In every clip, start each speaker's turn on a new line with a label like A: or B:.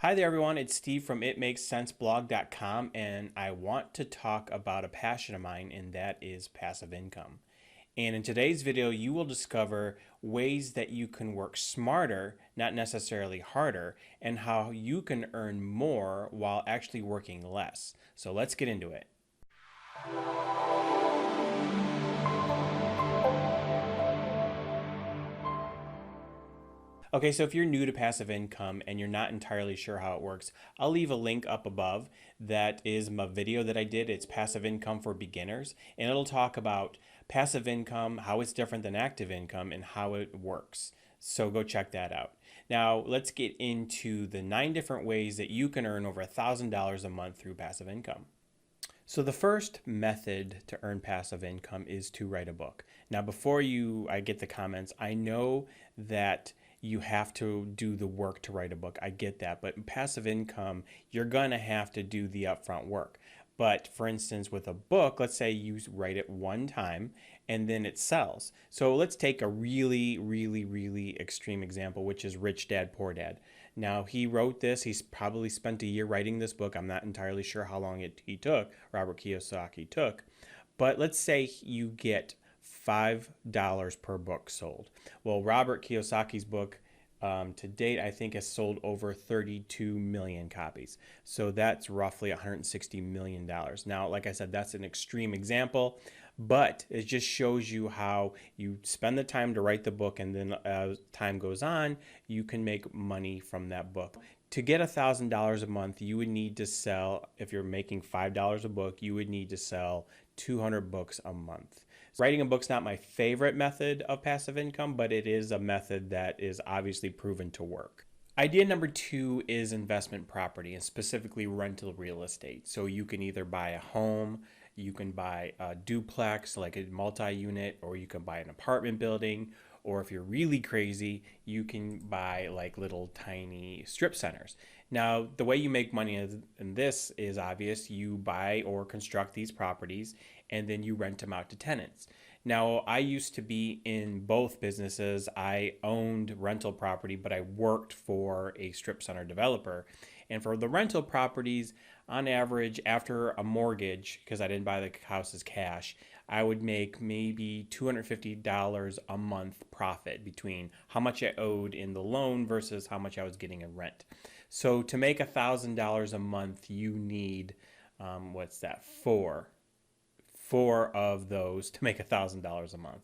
A: Hi there everyone, it's Steve from itmakessenseblog.com and I want to talk about a passion of mine, and that is passive income. And in today's video, you will discover ways that you can work smarter, not necessarily harder, and how you can earn more while actually working less. So let's get into it. Okay, so if you're new to passive income and you're not entirely sure how it works, I'll leave a link up above that is my video that I did. It's passive income for beginners, and it'll talk about passive income, how it's different than active income, and how it works. So go check that out. Now, let's get into the 9 different ways that you can earn over $1,000 a month through passive income. So the first method to earn passive income is to write a book. Now, before I get the comments, I know that you have to do the work to write a book. I get that, but in passive income, you're going to have to do the upfront work. But for instance, with a book, let's say you write it one time and then it sells. So let's take a really extreme example, which is Rich Dad, Poor Dad. Now, he wrote this. He's probably spent a year writing this book. I'm not entirely sure how long he took, Robert Kiyosaki took. But let's say you get $5 per book sold. Well, Robert Kiyosaki's book to date, I think, has sold over 32 million copies. So that's roughly $160 million. Now, like I said, that's an extreme example, but it just shows you how you spend the time to write the book, and then as time goes on, you can make money from that book. To get $1,000 a month, you would need to sell, if you're making $5 a book, you would need to sell 200 books a month. Writing a book's not my favorite method of passive income, but it is a method that is obviously proven to work. Idea number 2 is investment property, and specifically rental real estate. So you can either buy a home, you can buy a duplex, like a multi-unit, or you can buy an apartment building, or if you're really crazy, you can buy like little tiny strip centers. Now, the way you make money in this is obvious. You buy or construct these properties and then you rent them out to tenants. Now, I used to be in both businesses. I owned rental property, but I worked for a strip center developer. And for the rental properties, on average, after a mortgage, because I didn't buy the houses cash, I would make maybe $250 a month profit between how much I owed in the loan versus how much I was getting in rent. So to make $1,000 a month, you need, what's that, four of those to make $1,000 a month.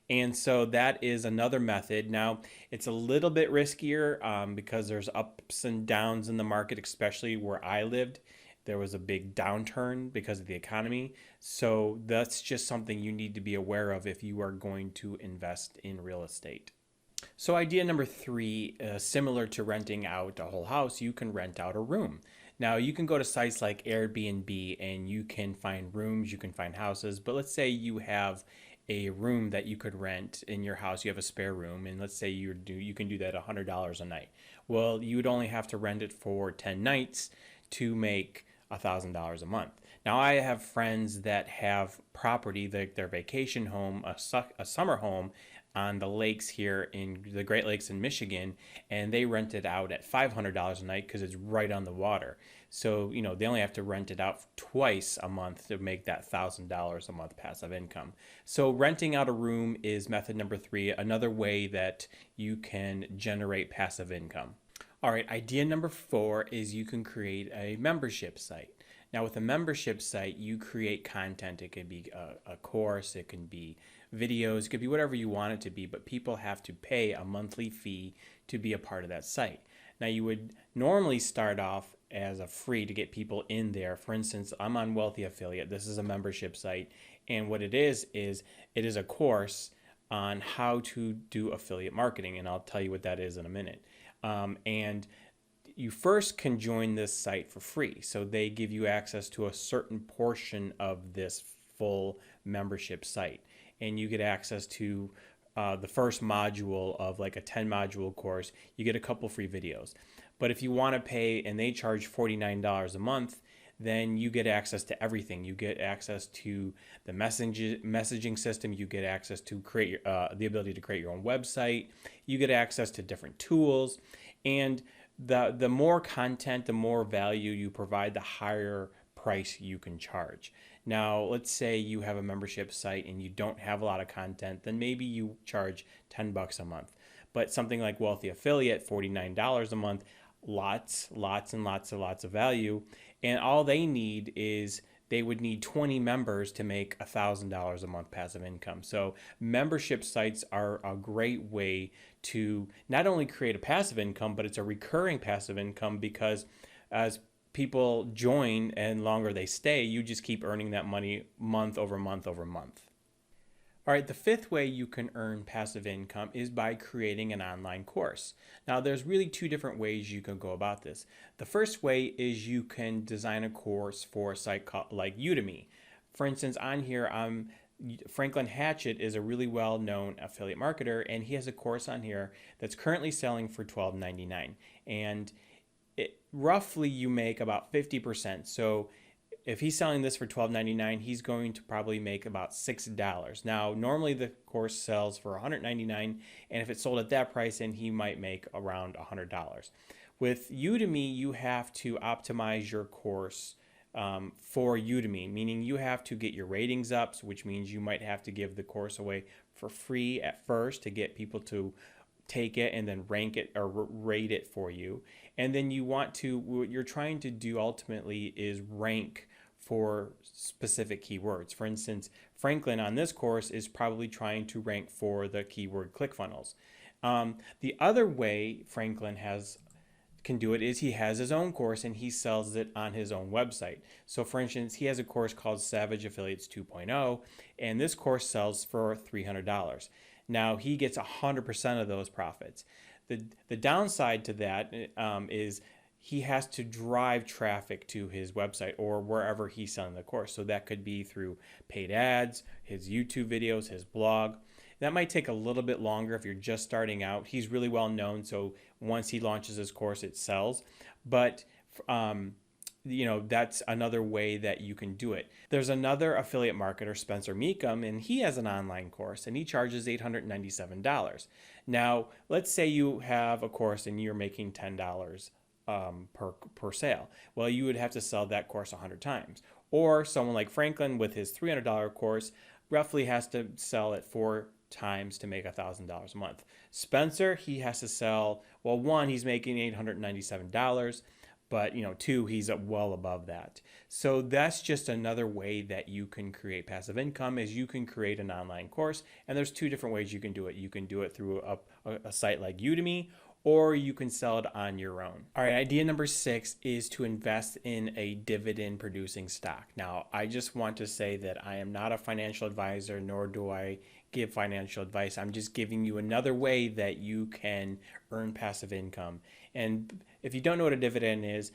A: And so that is another method. Now, it's a little bit riskier because there's ups and downs in the market, especially where I lived. There was a big downturn because of the economy. So that's just something you need to be aware of if you are going to invest in real estate. So idea number 3, similar to renting out a whole house, you can rent out a room. Now, you can go to sites like Airbnb and you can find rooms, you can find houses, but let's say you have a room that you could rent in your house. You have a spare room, and let's say you can do that $100 a night. Well, you would only have to rent it for 10 nights to make $1,000 a month. Now, I have friends that have property, their vacation home, a summer home on the lakes here in the Great Lakes in Michigan, and they rent it out at $500 a night because it's right on the water. So, they only have to rent it out twice a month to make that $1,000 a month passive income. So renting out a room is method number 3, another way that you can generate passive income. All right, idea number 4 is you can create a membership site. Now, with a membership site, you create content. It could be a course, it can be videos, it could be whatever you want it to be, but people have to pay a monthly fee to be a part of that site. Now, you would normally start off as a free to get people in there. For instance, I'm on Wealthy Affiliate. This is a membership site, and what it is it is a course on how to do affiliate marketing, and I'll tell you what that is in a minute. And you first can join this site for free. So they give you access to a certain portion of this full membership site. And you get access to the first module of like a 10 module course. You get a couple free videos. But if you want to pay, and they charge $49 a month, then you get access to everything. You get access to the messaging system. You get access to the ability to create your own website. You get access to different tools. And the more content, the more value you provide, the higher price you can charge. Now, let's say you have a membership site and you don't have a lot of content, then maybe you charge $10 a month. But something like Wealthy Affiliate, $49 a month, lots and lots of value. And all they need is they would need 20 members to make $1,000 a month passive income. So membership sites are a great way to not only create a passive income, but it's a recurring passive income, because as people join and longer they stay, you just keep earning that money month over month over month. All right, the fifth way you can earn passive income is by creating an online course. Now, there's really two different ways you can go about this. The first way is you can design a course for a site like Udemy. For instance, on here, Franklin Hatchett is a really well-known affiliate marketer, and he has a course on here that's currently selling for $12.99. And roughly you make about 50%. So if he's selling this for $12.99, he's going to probably make about $6. Now, normally the course sells for $199, and if it's sold at that price, then he might make around $100. With Udemy, you have to optimize your course for Udemy, meaning you have to get your ratings up, which means you might have to give the course away for free at first to get people to take it and then rank it or rate it for you. And then what you're trying to do ultimately is rank for specific keywords. For instance, Franklin on this course is probably trying to rank for the keyword ClickFunnels. The other way Franklin can do it is he has his own course and he sells it on his own website. So for instance, he has a course called Savage Affiliates 2.0, and this course sells for $300. Now he gets 100% of those profits. The downside to that is he has to drive traffic to his website or wherever he's selling the course. So that could be through paid ads, his YouTube videos, his blog. That might take a little bit longer if you're just starting out. He's really well known, so once he launches his course, it sells. But that's another way that you can do it. There's another affiliate marketer, Spencer Meekum, and he has an online course and he charges $897. Now, let's say you have a course and you're making $10 per sale. Well, you would have to sell that course 100 times. Or someone like Franklin with his $300 course roughly has to sell it 4 times to make $1,000 a month. Spencer, he has to sell, well, one, he's making $897. But, 2, he's well above that. So that's just another way that you can create passive income is you can create an online course. And there's 2 different ways you can do it. You can do it through a site like Udemy, or you can sell it on your own. All right, idea number 6 is to invest in a dividend producing stock. Now, I just want to say that I am not a financial advisor, nor do I give financial advice. I'm just giving you another way that you can earn passive income. And if you don't know what a dividend is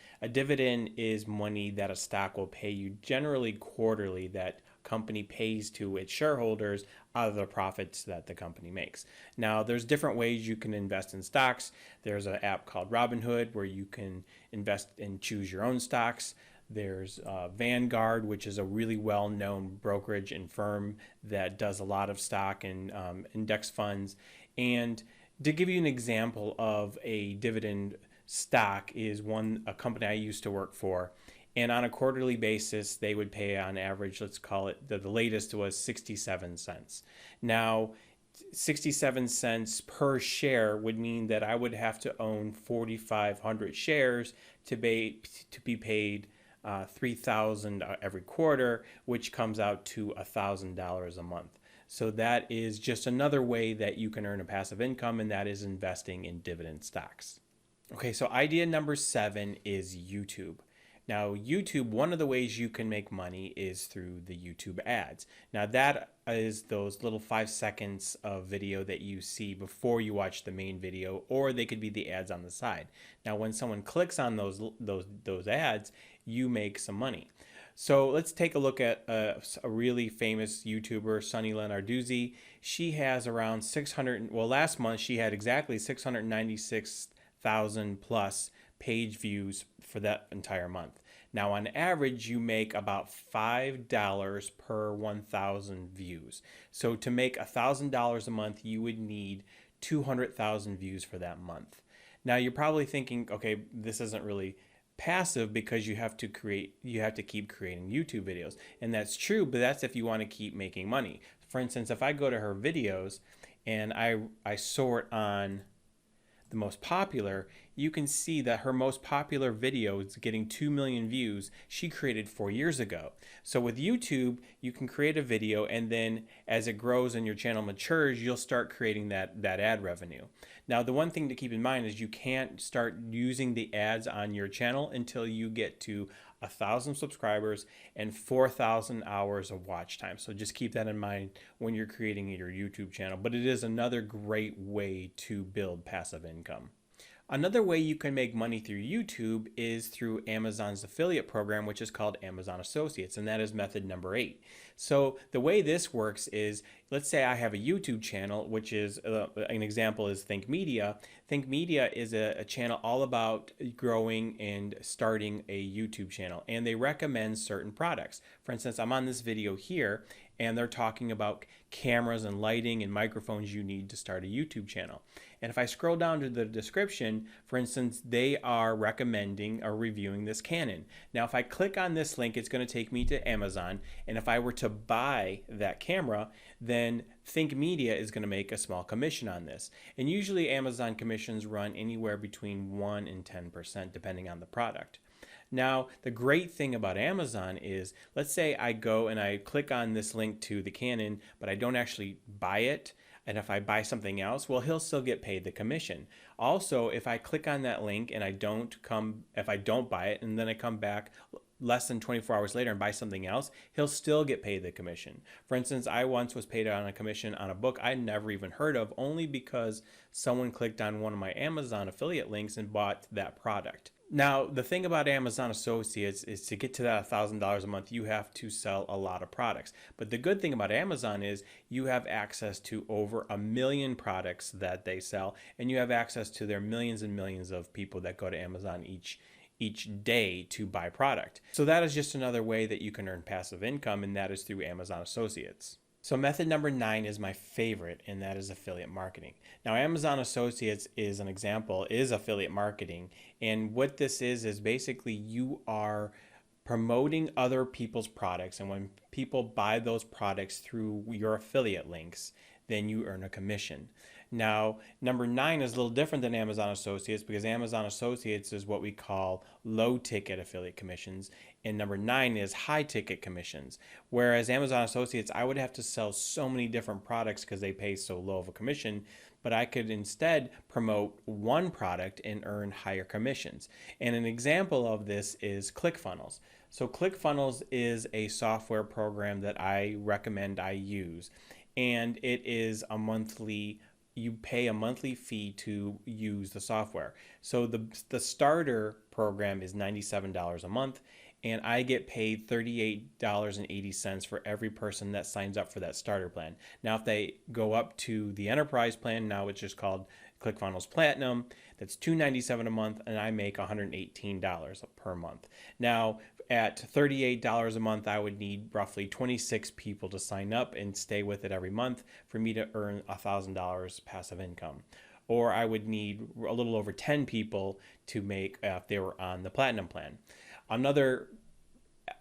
A: money that a stock will pay you, generally quarterly, that company pays to its shareholders out of the profits that the company makes. Now, there's different ways you can invest in stocks. There's an app called Robinhood where you can invest and choose your own stocks. There's Vanguard, which is a really well-known brokerage and firm that does a lot of stock and index funds. And to give you an example of a dividend stock is a company I used to work for. And on a quarterly basis, they would pay on average, let's call it, the latest was 67 cents. Now, 67 cents per share would mean that I would have to own 4,500 shares to be paid $3,000 every quarter, which comes out to $1,000 a month. So that is just another way that you can earn a passive income, and that is investing in dividend stocks. Okay, so idea number 7 is YouTube. Now, YouTube, one of the ways you can make money is through the YouTube ads. Now, that is those little 5 seconds of video that you see before you watch the main video, or they could be the ads on the side. Now, when someone clicks on those ads, you make some money. So let's take a look at a really famous YouTuber, Sunny Lenarduzzi. She has around 600, well, last month she had exactly 696,000 plus page views for that entire month. Now, on average, you make about $5 per 1,000 views. So to make $1,000 a month, you would need 200,000 views for that month. Now you're probably thinking, okay, this isn't really passive because you have to keep creating YouTube videos. And that's true, but that's if you want to keep making money. For instance, if I go to her videos and I sort on the most popular, you can see that her most popular video is getting 2 million views she created 4 years ago. So with YouTube, you can create a video, and then as it grows and your channel matures, you'll start creating that ad revenue. Now, the one thing to keep in mind is you can't start using the ads on your channel until you get to 1,000 subscribers and 4,000 hours of watch time. So just keep that in mind when you're creating your YouTube channel. But it is another great way to build passive income. Another way you can make money through YouTube is through Amazon's affiliate program, which is called Amazon Associates, and that is method number 8. So the way this works is, let's say I have a YouTube channel, which is, an example is Think Media. Think Media is a channel all about growing and starting a YouTube channel, and they recommend certain products. For instance, I'm on this video here, and they're talking about cameras and lighting and microphones you need to start a YouTube channel. And if I scroll down to the description, for instance, they are recommending or reviewing this Canon. Now, if I click on this link, it's going to take me to Amazon. And if I were to buy that camera, then Think Media is going to make a small commission on this. And usually Amazon commissions run anywhere between 1 and 10%, depending on the product. Now, the great thing about Amazon is, let's say I go and I click on this link to the Canon, but I don't actually buy it. And if I buy something else, well, he'll still get paid the commission. Also, if I click on that link and if I don't buy it and then I come back less than 24 hours later and buy something else, he'll still get paid the commission. For instance, I once was paid on a commission on a book I'd never even heard of, only because someone clicked on one of my Amazon affiliate links and bought that product. Now, the thing about Amazon Associates is to get to that $1,000 a month, you have to sell a lot of products. But the good thing about Amazon is you have access to over 1 million products that they sell, and you have access to their millions and millions of people that go to Amazon each day to buy product. So that is just another way that you can earn passive income, and that is through Amazon Associates. So method number 9 is my favorite, and that is affiliate marketing. Now, Amazon Associates is an example, is affiliate marketing. And what this is basically you are promoting other people's products. And when people buy those products through your affiliate links, then you earn a commission. Now, number 9 is a little different than Amazon Associates, because Amazon Associates is what we call low ticket affiliate commissions, and number 9 is high ticket commissions. Whereas Amazon Associates, I would have to sell so many different products because they pay so low of a commission, but I could instead promote one product and earn higher commissions. And an example of this is ClickFunnels. So ClickFunnels is a software program that I recommend I use, and it is you pay a monthly fee to use the software. So the starter program is $97 a month, and I get paid $38.80 for every person that signs up for that starter plan. Now, if they go up to the enterprise plan, now it's just called ClickFunnels Platinum, that's $297 a month, and I make $118 per month. Now, at $38 a month, I would need roughly 26 people to sign up and stay with it every month for me to earn $1,000 passive income. Or I would need a little over 10 people to make if they were on the Platinum plan. Another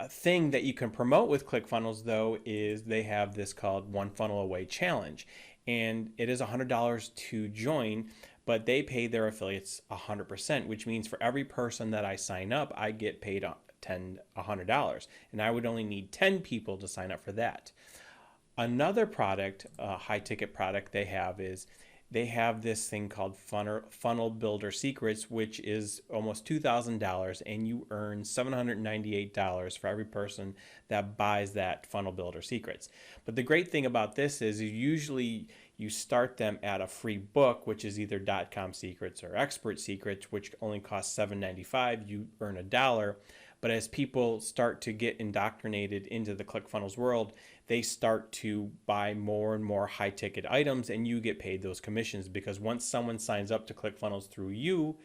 A: thing that you can promote with ClickFunnels, though, is they have this called One Funnel Away Challenge. And it is $100 to join, but they pay their affiliates 100%, which means for every person that I sign up, I get paid $100, and I would only need 10 people to sign up for that. Another product, high ticket product they have is they have this thing called Funnel Builder Secrets, which is almost $2,000, and you earn $798 for every person that buys that Funnel Builder Secrets. But the great thing about this is usually you start them at a free book, which is either .com Secrets or Expert Secrets, which only costs $7.95. You earn $1. But as people start to get indoctrinated into the ClickFunnels world, they start to buy more and more high ticket items, and you get paid those commissions, because once someone signs up to ClickFunnels through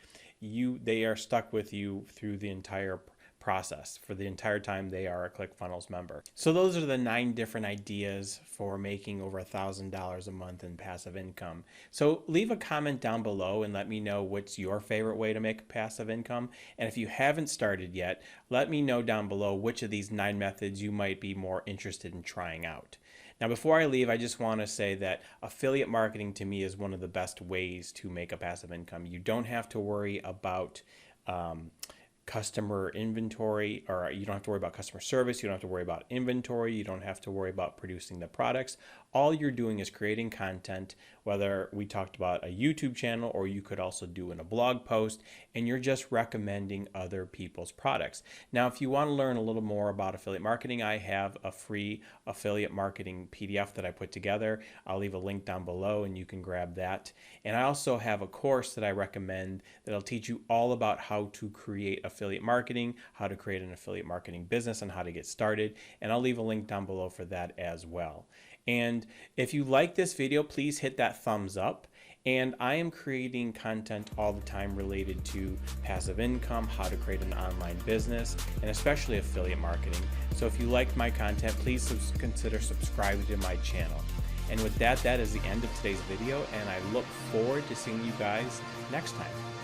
A: they are stuck with you through the entire process for the entire time they are a ClickFunnels member. So those are the 9 different ideas for making over $1,000 a month in passive income. So leave a comment down below and let me know what's your favorite way to make passive income. And if you haven't started yet, let me know down below which of these 9 methods you might be more interested in trying out. Now, before I leave, I just want to say that affiliate marketing to me is one of the best ways to make a passive income. You don't have to worry about customer inventory, or you don't have to worry about customer service. You don't have to worry about inventory. You don't have to worry about producing the products. All you're doing is creating content, whether we talked about a YouTube channel or you could also do in a blog post, and you're just recommending other people's products. Now, if you want to learn a little more about affiliate marketing, I have a free affiliate marketing PDF that I put together. I'll leave a link down below and you can grab that. And I also have a course that I recommend that'll teach you all about how to create affiliate marketing, how to create an affiliate marketing business, and how to get started. And I'll leave a link down below for that as well. And if you like this video, please hit that thumbs up. And I am creating content all the time related to passive income, how to create an online business, and especially affiliate marketing. So if you liked my content, please consider subscribing to my channel. And with that, that is the end of today's video, and I look forward to seeing you guys next time.